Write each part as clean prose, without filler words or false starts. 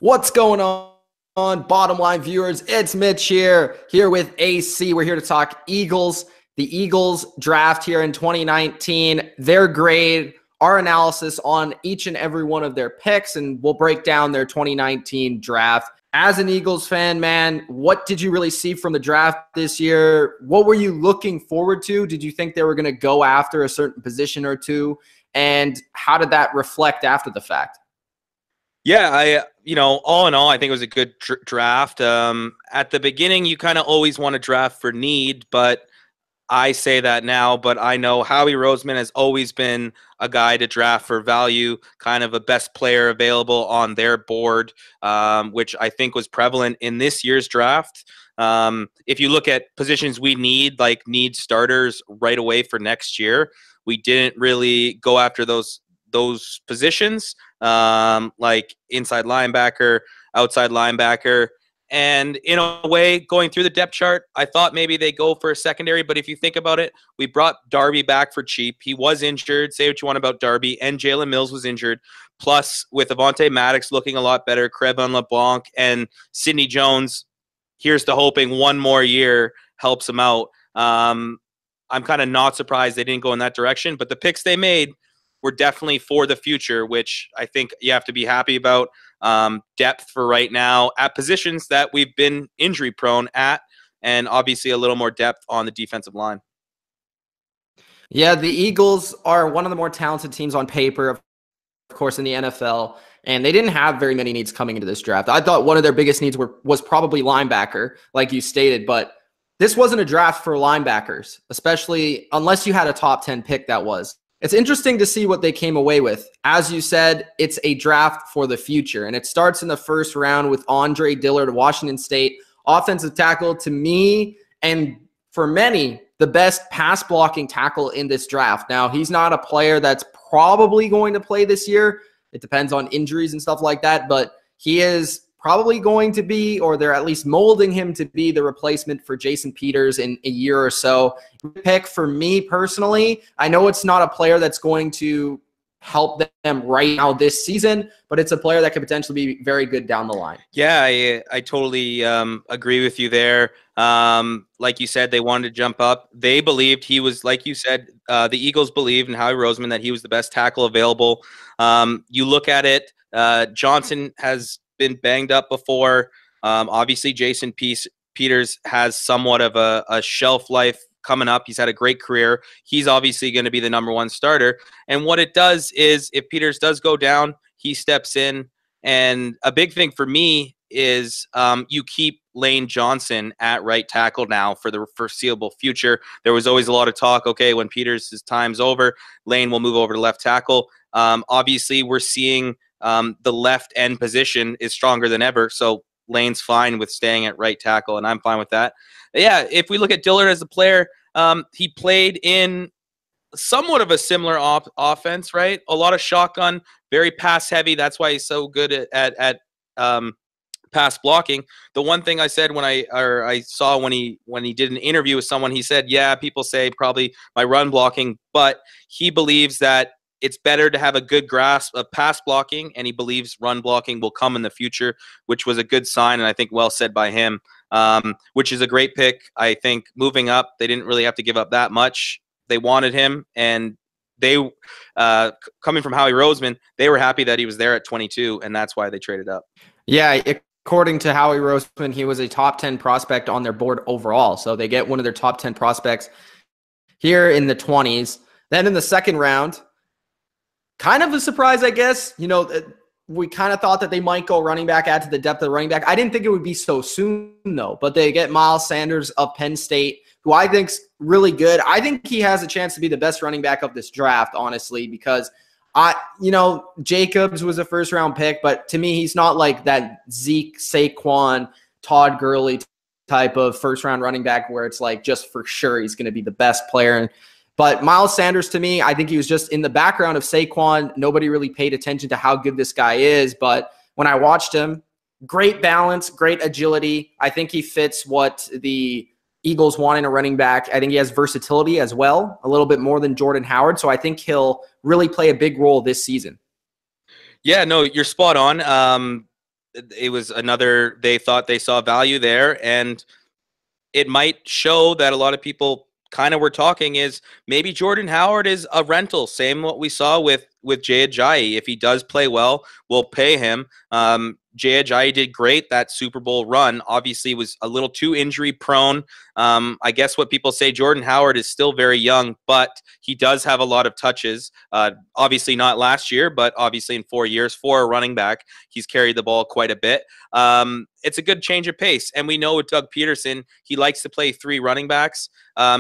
What's going on, bottom line viewers? It's Mitch here with AC. We're here to talk Eagles, the Eagles draft here in 2019, their grade, our analysis on each and every one of their picks, and we'll break down their 2019 draft. As an Eagles fan, man, what did you really see from the draft this year? What were you looking forward to? Did you think they were going to go after a certain position or two? And how did that reflect after the fact? Yeah, all in all, I think it was a good draft. At the beginning, you kind of always want to draft for need, but I say that now, but I know Howie Roseman has always been a guy to draft for value, kind of a best player available on their board, which I think was prevalent in this year's draft. If you look at positions we need, like need starters right away for next year, we didn't really go after those positions, like inside linebacker, outside linebacker. And in a way, going through the depth chart, I thought maybe they go for a secondary. But if you think about it, we brought Darby back for cheap. He was injured. Say what you want about Darby. And Jalen Mills was injured. Plus, with Avonte Maddox looking a lot better, Crevon LeBlanc, and Sidney Jones, here's to hoping one more year helps him out. I'm kind of not surprised they didn't go in that direction. But the picks they made were definitely for the future, which I think you have to be happy about. Depth for right now at positions that we've been injury prone at, and obviously a little more depth on the defensive line. Yeah, the Eagles are one of the more talented teams on paper, of course, in the NFL, and they didn't have very many needs coming into this draft. I thought one of their biggest needs was probably linebacker, like you stated, but this wasn't a draft for linebackers, especially unless you had a top 10 pick that was. It's interesting to see what they came away with. As you said, it's a draft for the future, and it starts in the first round with Andre Dillard, Washington State, offensive tackle, to me and for many, the best pass blocking tackle in this draft. Now, he's not a player that's probably going to play this year. It depends on injuries and stuff like that, but he is probably going to be, or they're at least molding him to be, the replacement for Jason Peters in a year or so. Pick for me personally, I know it's not a player that's going to help them right now this season, but it's a player that could potentially be very good down the line. Yeah, I totally agree with you there. Like you said, they wanted to jump up. They believed he was, like you said, the Eagles believed in Howie Roseman that he was the best tackle available. You look at it, Johnson has been banged up before. Obviously, Jason Peters has somewhat of a shelf life coming up. He's had a great career. He's obviously going to be the #1 starter. And what it does is, if Peters does go down, he steps in. And a big thing for me is you keep Lane Johnson at right tackle now for the foreseeable future. There was always a lot of talk, okay, when Peters' time's over, Lane will move over to left tackle. Obviously, we're seeing the left end position is stronger than ever. So Lane's fine with staying at right tackle, and I'm fine with that. But yeah, if we look at Dillard as a player, he played in somewhat of a similar offense, right? A lot of shotgun, very pass heavy. That's why he's so good at pass blocking. The one thing I said when I saw when he did an interview with someone, he said, yeah, people say probably my run blocking, but he believes that it's better to have a good grasp of pass blocking, and he believes run blocking will come in the future, which was a good sign, and I think well said by him, which is a great pick. I think moving up, they didn't really have to give up that much. They wanted him, and they, coming from Howie Roseman, they were happy that he was there at 22, and that's why they traded up. Yeah, according to Howie Roseman, he was a top 10 prospect on their board overall, so they get one of their top 10 prospects here in the 20s. Then in the second round, kind of a surprise, I guess. You know, we kind of thought that they might go running back, add to the depth of the running back. I didn't think it would be so soon, though. But they get Miles Sanders of Penn State, who I think's really good. I think he has a chance to be the best running back of this draft, honestly, because Jacobs was a first-round pick, but to me, he's not like that Zeke, Saquon, Todd Gurley type of first-round running back where it's like just for sure he's going to be the best player. But Miles Sanders, to me, I think he was just in the background of Saquon. Nobody really paid attention to how good this guy is. But when I watched him, great balance, great agility. I think he fits what the Eagles want in a running back. I think he has versatility as well, a little bit more than Jordan Howard. So I think he'll really play a big role this season. Yeah, no, you're spot on. it was another, they thought they saw value there, and it might show that a lot of people kind of were talking is maybe Jordan Howard is a rental. Same what we saw with Jay Ajayi. If he does play well, we'll pay him. Jay Ajayi did great that Super Bowl run. Obviously was a little too injury prone. I guess what people say, Jordan Howard is still very young, but he does have a lot of touches. Obviously not last year, but obviously in 4 years for a running back, he's carried the ball quite a bit. It's a good change of pace. And we know with Doug Peterson, he likes to play 3 running backs.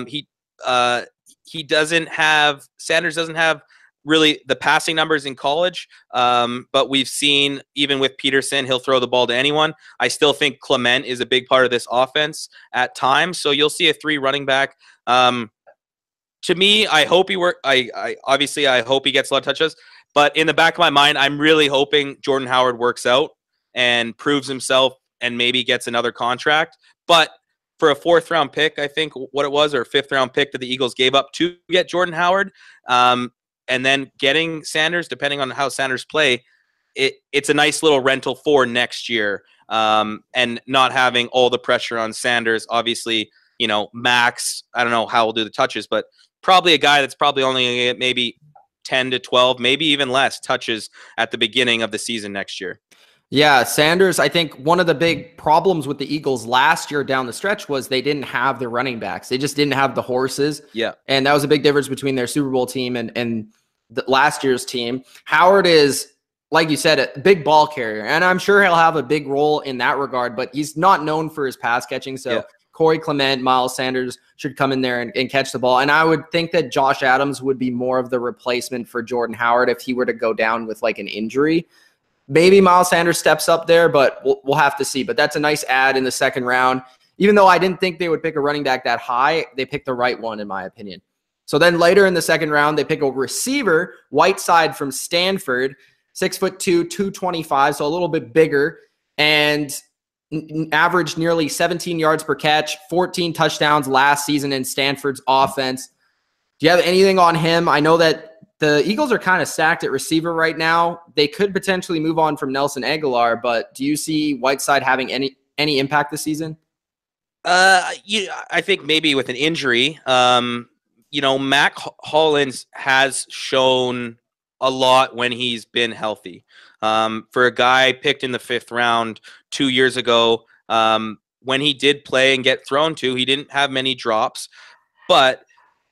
He doesn't have, Sanders doesn't have really the passing numbers in college, but we've seen even with Peterson, he'll throw the ball to anyone. I still think Clement is a big part of this offense at times, so you'll see a 3 running back. To me, I hope he obviously I hope he gets a lot of touches, but in the back of my mind, I'm really hoping Jordan Howard works out and proves himself and maybe gets another contract. But for a 4th round pick, I think what it was, or a 5th round pick that the Eagles gave up to get Jordan Howard, and then getting Sanders, depending on how Sanders play, it's a nice little rental for next year, and not having all the pressure on Sanders. Obviously, Max, I don't know how we'll do the touches, but probably a guy that's probably only going to get maybe 10 to 12, maybe even less touches at the beginning of the season next year. Yeah, Sanders, I think one of the big problems with the Eagles last year down the stretch was they didn't have the running backs. They just didn't have the horses. Yeah. And that was a big difference between their Super Bowl team and the last year's team. Howard is, like you said, a big ball carrier, and I'm sure he'll have a big role in that regard, but he's not known for his pass catching. So yeah. Corey Clement, Miles Sanders should come in there and catch the ball. And I would think that Josh Adams would be more of the replacement for Jordan Howard if he were to go down with like an injury. Maybe Miles Sanders steps up there, but we'll have to see. But that's a nice add in the 2nd round. Even though I didn't think they would pick a running back that high, they picked the right one, in my opinion. So then later in the 2nd round, they pick a receiver, Whiteside from Stanford, 6'2", 225, so a little bit bigger, and averaged nearly 17 yards per catch, 14 touchdowns last season in Stanford's offense. Do you have anything on him? I know that the Eagles are kind of stacked at receiver right now. They could potentially move on from Nelson Aguilar, but do you see Whiteside having any impact this season? I think maybe with an injury. Mac Hollins has shown a lot when he's been healthy. For a guy picked in the 5th round 2 years ago, when he did play and get thrown to, he didn't have many drops. But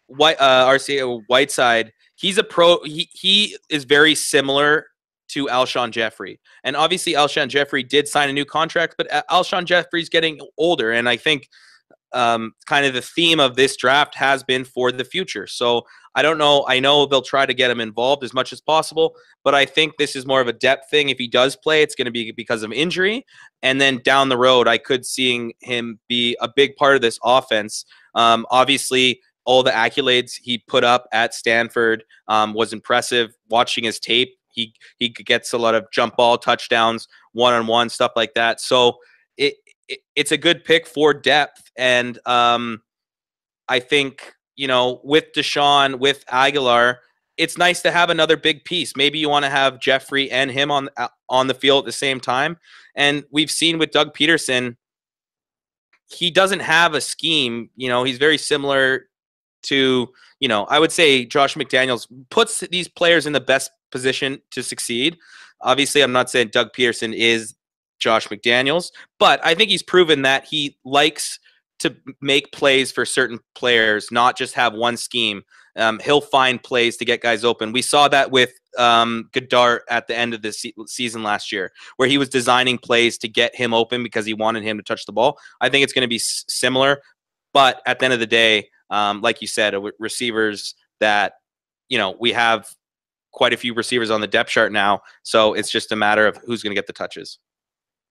Whiteside, he's a pro. He is very similar to Alshon Jeffrey. And obviously Alshon Jeffrey did sign a new contract, but Alshon Jeffrey's getting older. And I think kind of the theme of this draft has been for the future. So I don't know. I know they'll try to get him involved as much as possible, but I think this is more of a depth thing. If he does play, it's going to be because of injury. And then down the road, I could seeing him be a big part of this offense. Obviously, all the accolades he put up at Stanford was impressive. Watching his tape, he gets a lot of jump ball touchdowns, one-on-one, stuff like that. So it's a good pick for depth. And I think, with Deshaun, with Aguilar, it's nice to have another big piece. Maybe you want to have Jeffrey and him on the field at the same time. And we've seen with Doug Peterson, he doesn't have a scheme. He's very similar to, I would say Josh McDaniels puts these players in the best position to succeed. Obviously, I'm not saying Doug Peterson is Josh McDaniels, but I think he's proven that he likes to make plays for certain players, not just have one scheme. He'll find plays to get guys open. We saw that with Goddard at the end of the season last year, where he was designing plays to get him open because he wanted him to touch the ball. I think it's going to be similar, but at the end of the day, like you said, receivers that, we have quite a few receivers on the depth chart now, so it's just a matter of who's going to get the touches.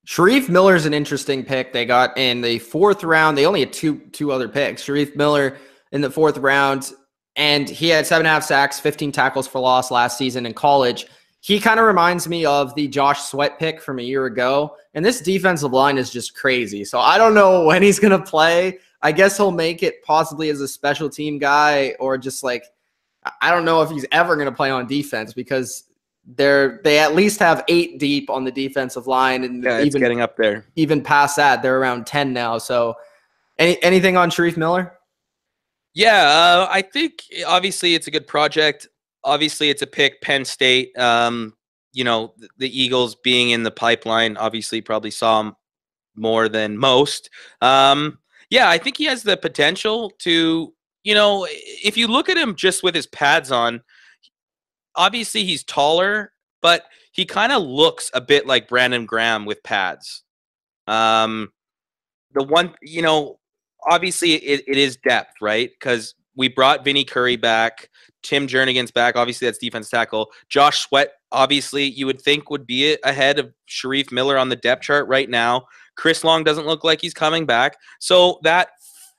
Sharif Miller is an interesting pick. They got in the 4th round. They only had two other picks. Sharif Miller in the 4th round, and he had 7.5 sacks, 15 tackles for loss last season in college. He kind of reminds me of the Josh Sweat pick from a year ago, and this defensive line is just crazy. So I don't know when he's going to play. I guess he'll make it possibly as a special team guy, or just like, I don't know if he's ever going to play on defense, because they at least have 8 deep on the defensive line, and Yeah, it's getting up there. Even past that, they're around 10 now. So, anything on Sharif Miller? Yeah, I think obviously it's a good project. Obviously, it's a pick. Penn State. You know, the Eagles being in the pipeline obviously probably saw him more than most. Yeah, I think he has the potential to, you know, if you look at him just with his pads on, obviously he's taller, but he kind of looks a bit like Brandon Graham with pads. The one, you know, obviously it is depth, right? Because we brought Vinny Curry back. Tim Jernigan's back. Obviously, that's defense tackle. Josh Sweat, obviously, you would think would be ahead of Sharif Miller on the depth chart right now. Chris Long doesn't look like he's coming back. So that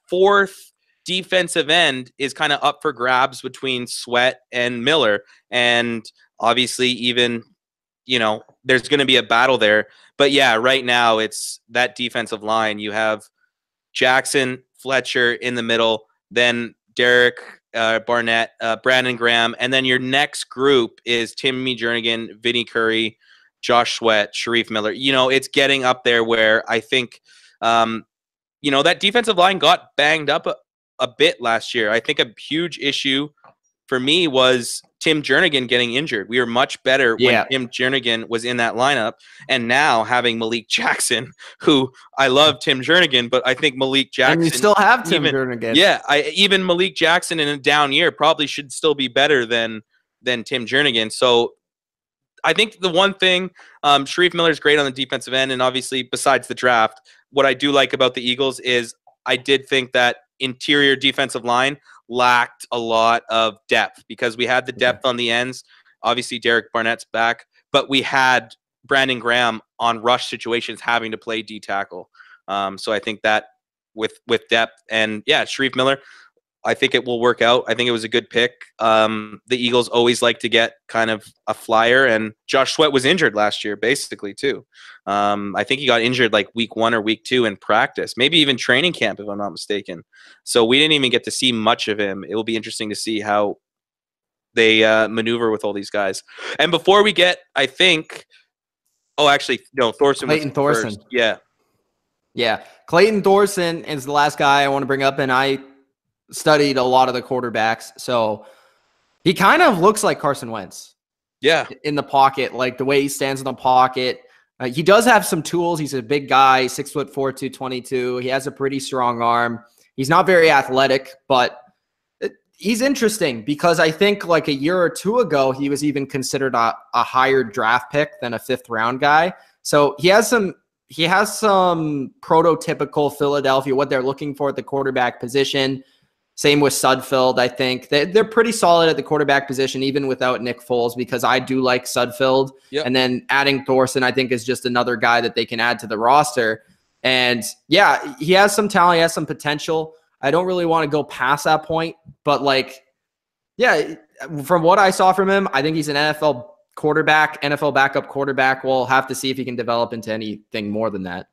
fourth defensive end is kind of up for grabs between Sweat and Miller. And obviously, even, you know, there's going to be a battle there. But yeah, right now it's that defensive line. You have Jackson, Fletcher in the middle, then Derek Barnett, Brandon Graham, and then your next group is Timmy Jernigan, Vinny Curry, Josh Sweat, Sharif Miller. You know, it's getting up there where I think, you know, that defensive line got banged up a bit last year. I think a huge issue for me was Tim Jernigan getting injured. We were much better when Tim Jernigan was in that lineup. And now having Malik Jackson, who I love Tim Jernigan, but I think Malik Jackson. And you still have Tim Jernigan. Yeah, even Malik Jackson in a down year probably should still be better than Tim Jernigan. So I think the one thing, Sharif Miller is great on the defensive end. And obviously, besides the draft, what I do like about the Eagles is I did think that interior defensive line lacked a lot of depth because we had the depth on the ends. Obviously, Derek Barnett's back, but we had Brandon Graham on rush situations having to play D tackle. So I think that with depth and yeah, Sharif Miller, I think it will work out. I think it was a good pick. The Eagles always like to get kind of a flyer, and Josh Sweat was injured last year, basically, too. I think he got injured like week 1 or week 2 in practice, maybe even training camp, if I'm not mistaken. So we didn't even get to see much of him. It will be interesting to see how they maneuver with all these guys. And before we get, I think, Thorson. Clayton Thorson. First. Yeah. Yeah. Clayton Thorson is the last guy I want to bring up, and I studied a lot of the quarterbacks. So he kind of looks like Carson Wentz. Yeah. In the pocket, like the way he stands in the pocket. He does have some tools. He's a big guy, 6'4", 222. He has a pretty strong arm. He's not very athletic, but he's interesting because I think like a year or two ago, he was even considered a higher draft pick than a 5th round guy. So he has some prototypical Philadelphia, what they're looking for at the quarterback position. Same with Sudfeld, I think. They're pretty solid at the quarterback position, even without Nick Foles, because I do like Sudfeld. Yep. And then adding Thorson, I think, is just another guy that they can add to the roster. And, yeah, he has some talent. He has some potential. I don't really want to go past that point. But, like, yeah, from what I saw from him, I think he's an NFL quarterback, NFL backup quarterback. We'll have to see if he can develop into anything more than that.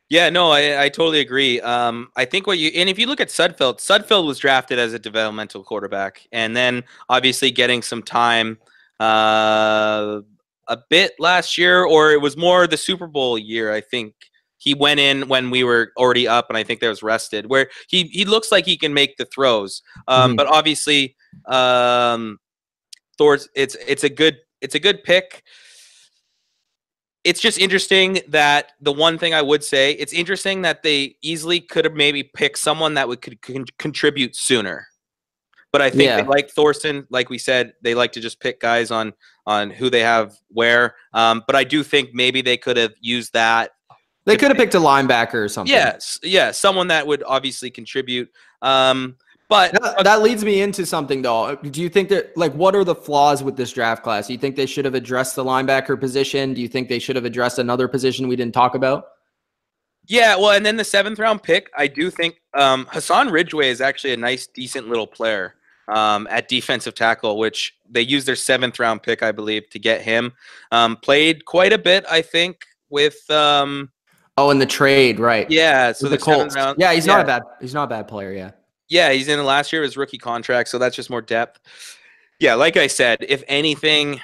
Yeah, no, I totally agree. I think if you look at Sudfeld was drafted as a developmental quarterback, and then obviously getting some time a bit last year, or it was more the Super Bowl year. I think he went in when we were already up, and I think that was rested. Where he looks like he can make the throws, but obviously, Thor's it's a good pick. It's just interesting that the one thing I would say, it's interesting that they easily could have maybe picked someone that could contribute sooner. But I think they like Thorson, like we said, they like to just pick guys on who they have where. But I do think maybe they could have used that. They could have picked a linebacker or something. Yes, yeah, someone that would obviously contribute. But that leads me into something, though. Do you think that, like, what are the flaws with this draft class? Do you think they should have addressed the linebacker position? Do you think they should have addressed another position we didn't talk about? Yeah, well, and then the 7th round pick, I do think Hassan Ridgeway is actually a nice, decent little player at defensive tackle, which they used their 7th round pick, I believe, to get him. Played quite a bit, I think, with in the trade, right? Yeah, so the Colts. Yeah, he's not a bad player. Yeah. Yeah, he's in the last year of his rookie contract, so that's just more depth. Yeah, like I said, if anything,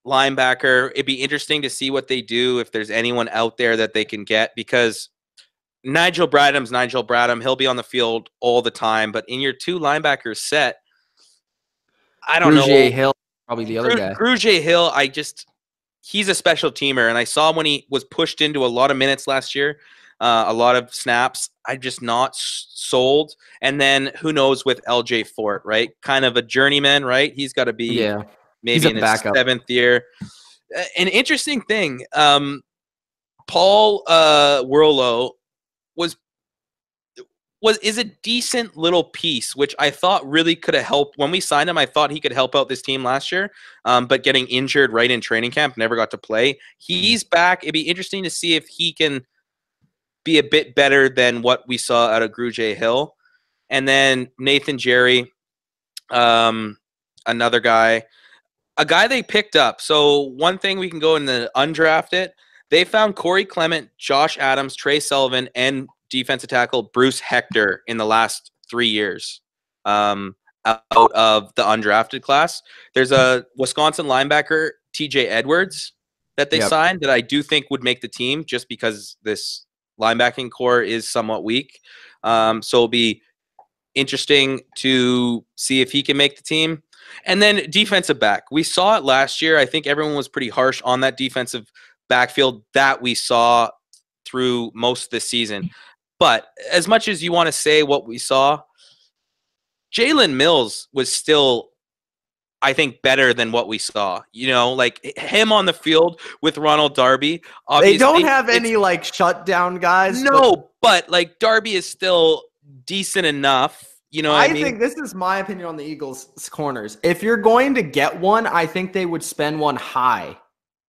linebacker. It'd be interesting to see what they do if there's anyone out there that they can get, because Nigel Bradham. He'll be on the field all the time, but in your 2 linebacker set, I don't Grugier know. Hill, probably the other guy. Grugier Hill, he's a special teamer, and I saw when he was pushed into a lot of minutes last year, a lot of snaps. I'm just not sold. And then who knows with LJ Fort, right? Kind of a journeyman, right? He's got to be maybe in his backup. 7th year. An interesting thing, Paul Worlow is a decent little piece, which I thought really could have helped. When we signed him, I thought he could help out this team last year, but getting injured right in training camp, never got to play. He's back. It'd be interesting to see if he can be a bit better than what we saw out of Grugier Hill. And then Nathan Jerry, another guy, a guy they picked up. So one thing we can go in the undrafted, they found Corey Clement, Josh Adams, Trey Sullivan, and defensive tackle Bruce Hector in the last 3 years out of the undrafted class. There's a Wisconsin linebacker, TJ Edwards, that they signed that I do think would make the team, just because this linebacking core is somewhat weak. So it'll be interesting to see if he can make the team. And then defensive back. We saw it last year. I think everyone was pretty harsh on that defensive backfield that we saw through most of the season. But as much as you want to say what we saw, Jalen Mills was still, I think, better than what we saw. You know, like him on the field with Ronald Darby. They don't have any like shutdown guys. No, but like Darby is still decent enough. You know what I mean? I think this is my opinion on the Eagles' corners. If you're going to get one, I think they would spend one high.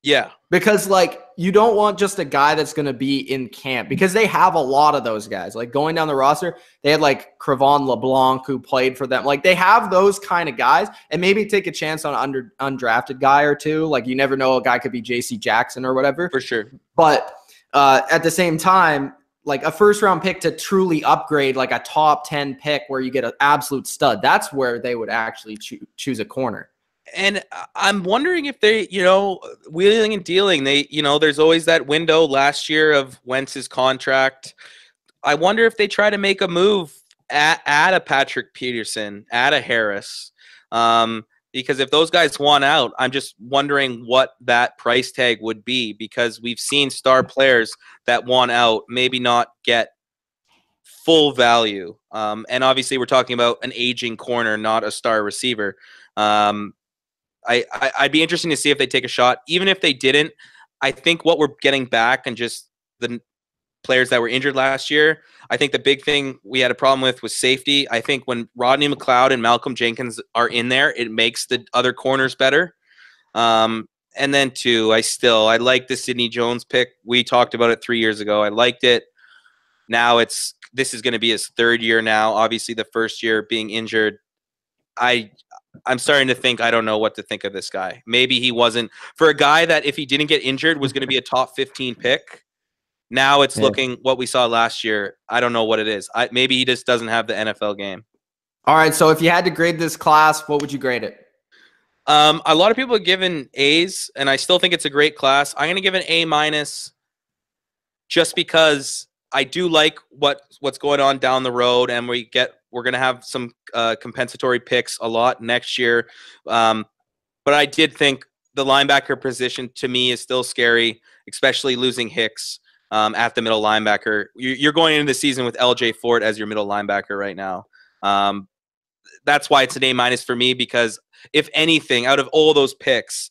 Yeah. Because, like, you don't want just a guy that's going to be in camp, because they have a lot of those guys. Like, going down the roster, they had, like, Crevon LeBlanc, who played for them. Like, they have those kind of guys, and maybe take a chance on an undrafted guy or two. Like, you never know, a guy could be J.C. Jackson or whatever. For sure. But at the same time, like, a first-round pick to truly upgrade, like a top 10 pick where you get an absolute stud, that's where they would actually choose a corner. And I'm wondering if they, you know, wheeling and dealing, they, you know, there's always that window last year of Wentz's contract. I wonder if they try to make a move at a Patrick Peterson, at a Harris. Because if those guys want out, I'm just wondering what that price tag would be, because we've seen star players that want out maybe not get full value. And obviously we're talking about an aging corner, not a star receiver. I'd be interested to see if they take a shot. Even if they didn't, I think what we're getting back, and just the players that were injured last year, I think the big thing we had a problem with was safety. I think when Rodney McLeod and Malcolm Jenkins are in there, it makes the other corners better. And then too, I like the Sidney Jones pick. We talked about it 3 years ago. I liked it. Now this is going to be his 3rd year now. Obviously the first year being injured. I'm starting to think I don't know what to think of this guy. Maybe he wasn't, for a guy that if he didn't get injured was going to be a top 15 pick. Now it's looking what we saw last year. I don't know what it is. Maybe he just doesn't have the NFL game. All right, so if you had to grade this class, what would you grade it? A lot of people have given A's, and I still think it's a great class. I'm going to give an A-, just because I do like what's going on down the road, and we're going to have some compensatory picks a lot next year. But I did think the linebacker position to me is still scary, especially losing Hicks at the middle linebacker. You're going into the season with LJ Fort as your middle linebacker right now. That's why it's an A- for me, because if anything, out of all those picks,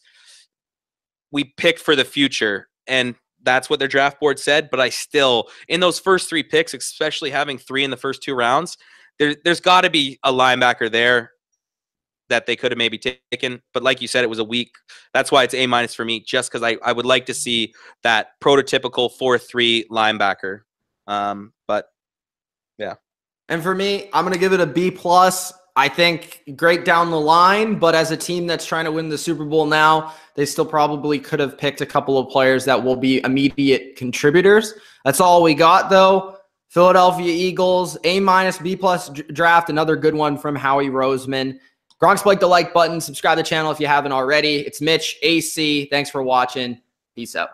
we picked for the future, and that's what their draft board said. But I still, in those first 3 picks, especially having 3 in the first 2 rounds, there's got to be a linebacker there that they could have maybe taken. But like you said, it was a weak. That's why it's A- for me, just because I would like to see that prototypical 4-3 linebacker. But yeah. And for me, I'm going to give it a B+. I think great down the line, but as a team that's trying to win the Super Bowl now, they still probably could have picked a couple of players that will be immediate contributors. That's all we got, though. Philadelphia Eagles, A-, B+ draft, another good one from Howie Roseman. Gronk's like the like button. Subscribe to the channel if you haven't already. It's Mitch, AC. Thanks for watching. Peace out.